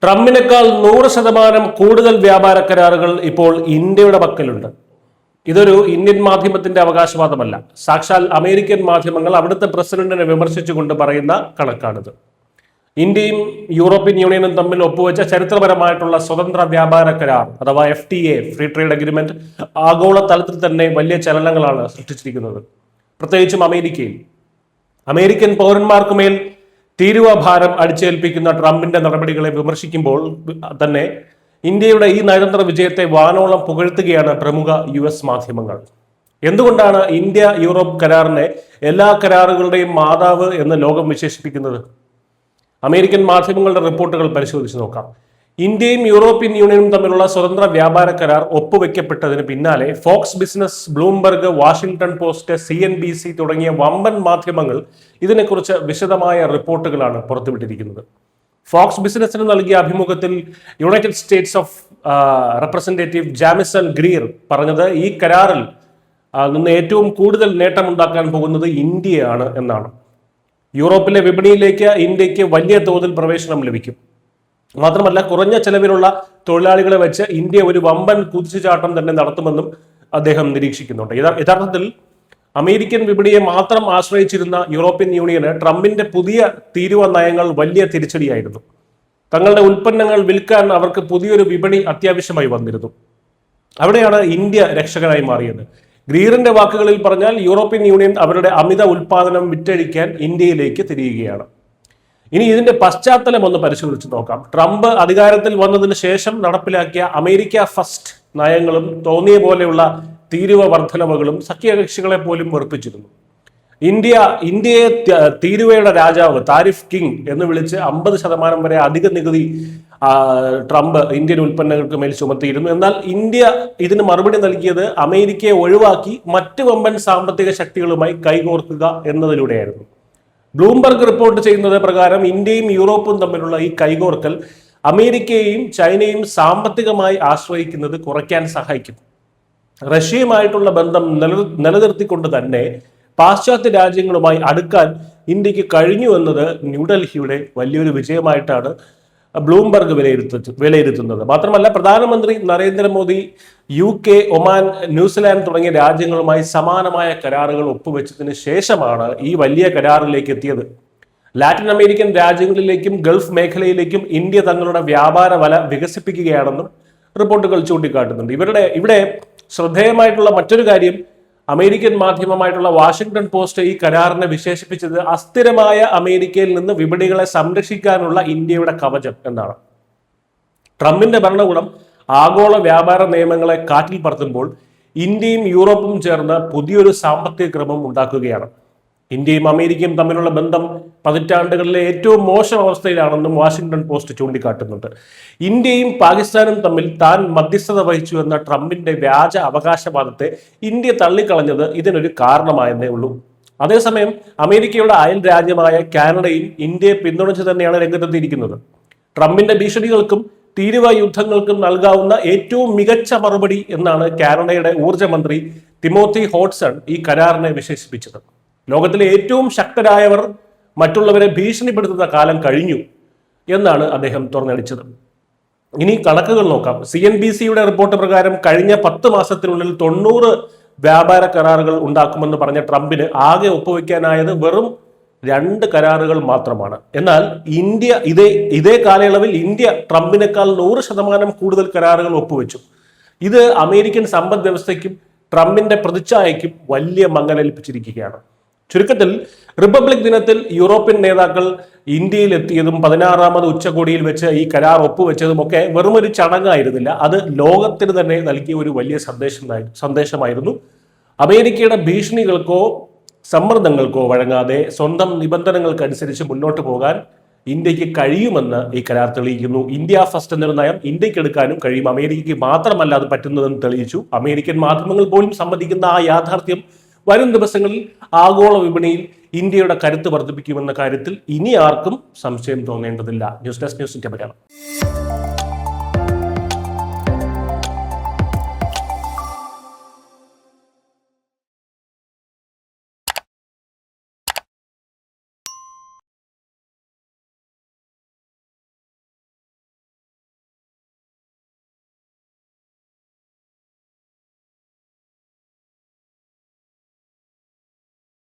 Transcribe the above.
ട്രംപിനേക്കാൾ 100% കൂടുതൽ വ്യാപാര കരാറുകൾ ഇപ്പോൾ ഇന്ത്യയുടെ പക്കലുണ്ട്. ഇതൊരു ഇന്ത്യൻ മാധ്യമത്തിന്റെ അവകാശവാദമല്ല. സാക്ഷാൽ അമേരിക്കൻ മാധ്യമങ്ങൾ അവിടുത്തെ പ്രസിഡന്റിനെ വിമർശിച്ചുകൊണ്ട് പറയുന്ന കണക്കാണിത്. ഇന്ത്യയും യൂറോപ്യൻ യൂണിയനും തമ്മിൽ ഒപ്പുവെച്ച ചരിത്രപരമായിട്ടുള്ള സ്വതന്ത്ര വ്യാപാര കരാർ അഥവാ FTA ഫ്രീ ട്രേഡ് അഗ്രിമെന്റ് ആഗോള തലത്തിൽ തന്നെ വലിയ ചലനങ്ങളാണ് സൃഷ്ടിച്ചിരിക്കുന്നത്. പ്രത്യേകിച്ചും അമേരിക്കൻ പൗരന്മാർക്കുമേൽ തീരുവ ഭാരം അടിച്ചേൽപ്പിക്കുന്ന ട്രംപിന്റെ നടപടികളെ വിമർശിക്കുമ്പോൾ തന്നെ ഇന്ത്യയുടെ ഈ നയതന്ത്ര വിജയത്തെ വാനോളം പുകഴ്ത്തുകയാണ് പ്രമുഖ US മാധ്യമങ്ങൾ. എന്തുകൊണ്ടാണ് ഇന്ത്യ യൂറോപ്പ് കരാറിനെ എല്ലാ കരാറുകളുടെയും മാതാവ് എന്ന് ലോകം വിശേഷിപ്പിക്കുന്നത്? അമേരിക്കൻ മാധ്യമങ്ങളുടെ റിപ്പോർട്ടുകൾ പരിശോധിച്ച് നോക്കാം. ഇന്ത്യയും യൂറോപ്യൻ യൂണിയനും തമ്മിലുള്ള സ്വതന്ത്ര വ്യാപാര കരാർ ഒപ്പുവെക്കപ്പെട്ടതിന് പിന്നാലെ Fox business, Bloomberg, Washington post, CNBC തുടങ്ങിയ വമ്പൻ മാധ്യമങ്ങൾ ഇതിനെക്കുറിച്ച് വിശദമായ റിപ്പോർട്ടുകളാണ് പുറത്തുവിട്ടിരിക്കുന്നത്. ഫോക്സ് ബിസിനസിന് നൽകിയ അഭിമുഖത്തിൽ United States of representative Jamieson Greer പറഞ്ഞത് ഈ കരാറിൽ നിന്ന് ഏറ്റവും കൂടുതൽ നേട്ടമുണ്ടാക്കാൻ പോകുന്നത് ഇന്ത്യയാണ് എന്നാണ്. യൂറോപ്പിലെ വിപണിയിലേക്ക് ഇന്ത്യക്ക് വലിയ തോതിൽ പ്രവേശനം ലഭിക്കും. മാത്രമല്ല, കുറഞ്ഞ ചെലവിലുള്ള തൊഴിലാളികളെ വെച്ച് ഇന്ത്യ ഒരു വമ്പൻ കുതിച്ചുചാട്ടം തന്നെ നടത്തുമെന്നും അദ്ദേഹം നിരീക്ഷിക്കുന്നുണ്ട്. യഥാർത്ഥത്തിൽ അമേരിക്കൻ വിപണിയെ മാത്രം ആശ്രയിച്ചിരുന്ന യൂറോപ്യൻ യൂണിയന് ട്രംപിന്റെ പുതിയ തീരുവ നയങ്ങൾ വലിയ തിരിച്ചടിയായിരുന്നു. തങ്ങളുടെ ഉൽപ്പന്നങ്ങൾ വിൽക്കാൻ അവർക്ക് പുതിയൊരു വിപണി അത്യാവശ്യമായി വന്നിരുന്നു. അവിടെയാണ് ഇന്ത്യ രക്ഷകനായി മാറിയത്. ഗ്രീറിന്റെ വാക്കുകളിൽ പറഞ്ഞാൽ യൂറോപ്യൻ യൂണിയൻ അവരുടെ അമിത ഉൽപാദനം വിറ്റഴിക്കാൻ ഇന്ത്യയിലേക്ക് തിരിയുകയാണ്. ഇനി ഇതിന്റെ പശ്ചാത്തലം ഒന്ന് പരിശോധിച്ച് നോക്കാം. ട്രംപ് അധികാരത്തിൽ വന്നതിന് ശേഷം നടപ്പിലാക്കിയ അമേരിക്ക ഫസ്റ്റ് നയങ്ങളും തോന്നിയ പോലെയുള്ള തീരുവ വർധനവുകളും സഖ്യകക്ഷികളെ പോലും വെറുപ്പിച്ചിരുന്നു. ഇന്ത്യയെ തീരുവയുടെ രാജാവ്, താരിഫ് കിങ് എന്ന് വിളിച്ച് 50% വരെ അധിക നികുതി ട്രംപ് ഇന്ത്യൻ ഉൽപ്പന്നങ്ങൾക്ക് മേൽ ചുമത്തിയിരുന്നു. എന്നാൽ ഇന്ത്യ ഇതിന് മറുപടി നൽകിയത് അമേരിക്കയെ ഒഴിവാക്കി മറ്റ് വമ്പൻ സാമ്പത്തിക ശക്തികളുമായി കൈകോർക്കുക എന്നതിലൂടെയായിരുന്നു. ബ്ലൂംബർഗ് റിപ്പോർട്ട് ചെയ്യുന്നത് പ്രകാരം ഇന്ത്യയും യൂറോപ്പും തമ്മിലുള്ള ഈ കൈകോർക്കൽ അമേരിക്കയെയും ചൈനയും സാമ്പത്തികമായി ആശ്രയിക്കുന്നത് കുറയ്ക്കാൻ സഹായിക്കും. റഷ്യയുമായിട്ടുള്ള ബന്ധം നിലനിർത്തിക്കൊണ്ട് തന്നെ പാശ്ചാത്യ രാജ്യങ്ങളുമായി അടുക്കാൻ ഇന്ത്യക്ക് കഴിഞ്ഞു എന്നത് ന്യൂഡൽഹിയുടെ വലിയൊരു വിജയമായിട്ടാണ് ബ്ലൂംബർഗ് വിലയിരുത്തുന്നത്. മാത്രമല്ല, പ്രധാനമന്ത്രി നരേന്ദ്രമോദി UK, ഒമാൻ, ന്യൂസിലാൻഡ് തുടങ്ങിയ രാജ്യങ്ങളുമായി സമാനമായ കരാറുകൾ ഒപ്പുവെച്ചതിന് ശേഷമാണ് ഈ വലിയ കരാറിലേക്ക് എത്തിയത്. ലാറ്റിൻ അമേരിക്കൻ രാജ്യങ്ങളിലേക്കും ഗൾഫ് മേഖലയിലേക്കും ഇന്ത്യ തങ്ങളുടെ വ്യാപാര വല വികസിപ്പിക്കുകയാണെന്നും റിപ്പോർട്ടുകൾ ചൂണ്ടിക്കാട്ടുന്നുണ്ട്. ഇവിടെ ശ്രദ്ധേയമായിട്ടുള്ള മറ്റൊരു കാര്യം, അമേരിക്കൻ മാധ്യമമായിട്ടുള്ള വാഷിംഗ്ടൺ പോസ്റ്റ് ഈ കരാറിനെ വിശേഷിപ്പിച്ചത് അസ്ഥിരമായ അമേരിക്കയിൽ നിന്ന് വിപണികളെ സംരക്ഷിക്കാനുള്ള ഇന്ത്യയുടെ കവചം എന്നാണ്. ട്രംപിന്റെ ഭരണകൂടം ആഗോള വ്യാപാര നിയമങ്ങളെ കാറ്റിൽ പറത്തുമ്പോൾ ഇന്ത്യയും യൂറോപ്പും ചേർന്ന് പുതിയൊരു സാമ്പത്തിക ക്രമം ഉണ്ടാക്കുകയാണ്. ഇന്ത്യയും അമേരിക്കയും തമ്മിലുള്ള ബന്ധം പതിറ്റാണ്ടുകളിലെ ഏറ്റവും മോശം അവസ്ഥയിലാണെന്നും വാഷിംഗ്ടൺ പോസ്റ്റ് ചൂണ്ടിക്കാട്ടുന്നുണ്ട്. ഇന്ത്യയും പാകിസ്ഥാനും തമ്മിൽ താൻ മധ്യസ്ഥത വഹിച്ചു എന്ന ട്രംപിന്റെ വ്യാജ അവകാശവാദത്തെ ഇന്ത്യ തള്ളിക്കളഞ്ഞത് ഇതിനൊരു കാരണമായെന്നേ ഉള്ളൂ. അതേസമയം അമേരിക്കയുടെ അയൽ രാജ്യമായ കാനഡയും ഇന്ത്യയെ പിന്തുണച്ചു തന്നെയാണ് രംഗത്തെത്തിയിരിക്കുന്നത്. ട്രംപിന്റെ ഭീഷണികൾക്കും തീരുവ യുദ്ധങ്ങൾക്കും നൽകാവുന്ന ഏറ്റവും മികച്ച മറുപടി എന്നാണ് കാനഡയുടെ ഊർജ്ജ മന്ത്രി തിമോത്തി ഹോട്ട്സൺ ഈ കരാറിനെ വിശേഷിപ്പിച്ചത്. ലോകത്തിലെ ഏറ്റവും ശക്തരായവർ മറ്റുള്ളവരെ ഭീഷണിപ്പെടുത്തുന്ന കാലം കഴിഞ്ഞു എന്നാണ് അദ്ദേഹം തുറന്നടിച്ചത്. ഇനി കണക്കുകൾ നോക്കാം. CNBCയുടെ റിപ്പോർട്ട് പ്രകാരം കഴിഞ്ഞ 10 മാസത്തിനുള്ളിൽ 90 വ്യാപാര കരാറുകൾ ഉണ്ടാക്കുമെന്ന് പറഞ്ഞ ട്രംപിന് ആകെ ഒപ്പുവെക്കാനായത് വെറും 2 കരാറുകൾ മാത്രമാണ്. എന്നാൽ ഇതേ കാലയളവിൽ ഇന്ത്യ ട്രംപിനേക്കാൾ 100% കൂടുതൽ കരാറുകൾ ഒപ്പുവെച്ചു. ഇത് അമേരിക്കൻ സമ്പദ് വ്യവസ്ഥയ്ക്കും ട്രംപിന്റെ പ്രതിച്ഛായയ്ക്കും വലിയ മങ്ങലേൽപ്പിച്ചിരിക്കുകയാണ്. ചുരുക്കത്തിൽ, റിപ്പബ്ലിക് ദിനത്തിൽ യൂറോപ്യൻ നേതാക്കൾ ഇന്ത്യയിൽ എത്തിയതും 16ാമത് ഉച്ചകോടിയിൽ വെച്ച് ഈ കരാർ ഒപ്പുവെച്ചതുമൊക്കെ വെറുമൊരു ചടങ്ങായിരുന്നില്ല. അത് ലോകത്തിന് തന്നെ നൽകിയ ഒരു വലിയ സന്ദേശമായിരുന്നു. അമേരിക്കയുടെ ഭീഷണികൾക്കോ സമ്മർദ്ദങ്ങൾക്കോ വഴങ്ങാതെ സ്വന്തം നിബന്ധനകൾക്കനുസരിച്ച് മുന്നോട്ട് പോകാൻ ഇന്ത്യക്ക് കഴിയുമെന്ന് ഈ കരാർ തെളിയിക്കുന്നു. ഇന്ത്യ ഫസ്റ്റ് എന്നൊരു നയം ഇന്ത്യക്ക് എടുക്കാനും കഴിയും. അമേരിക്കയ്ക്ക് മാത്രമല്ല അത് പറ്റുന്നതെന്ന് തെളിയിച്ചു. അമേരിക്കൻ മാധ്യമങ്ങൾ പോലും സമ്മതിക്കുന്ന ആ യാഥാർത്ഥ്യം വരും ദിവസങ്ങളിൽ ആഗോള വിപണിയിൽ ഇന്ത്യയുടെ കരുത്ത് വർദ്ധിപ്പിക്കുമെന്ന കാര്യത്തിൽ ഇനി ആർക്കും സംശയം തോന്നേണ്ടതില്ല. News desk, news India Malayalam.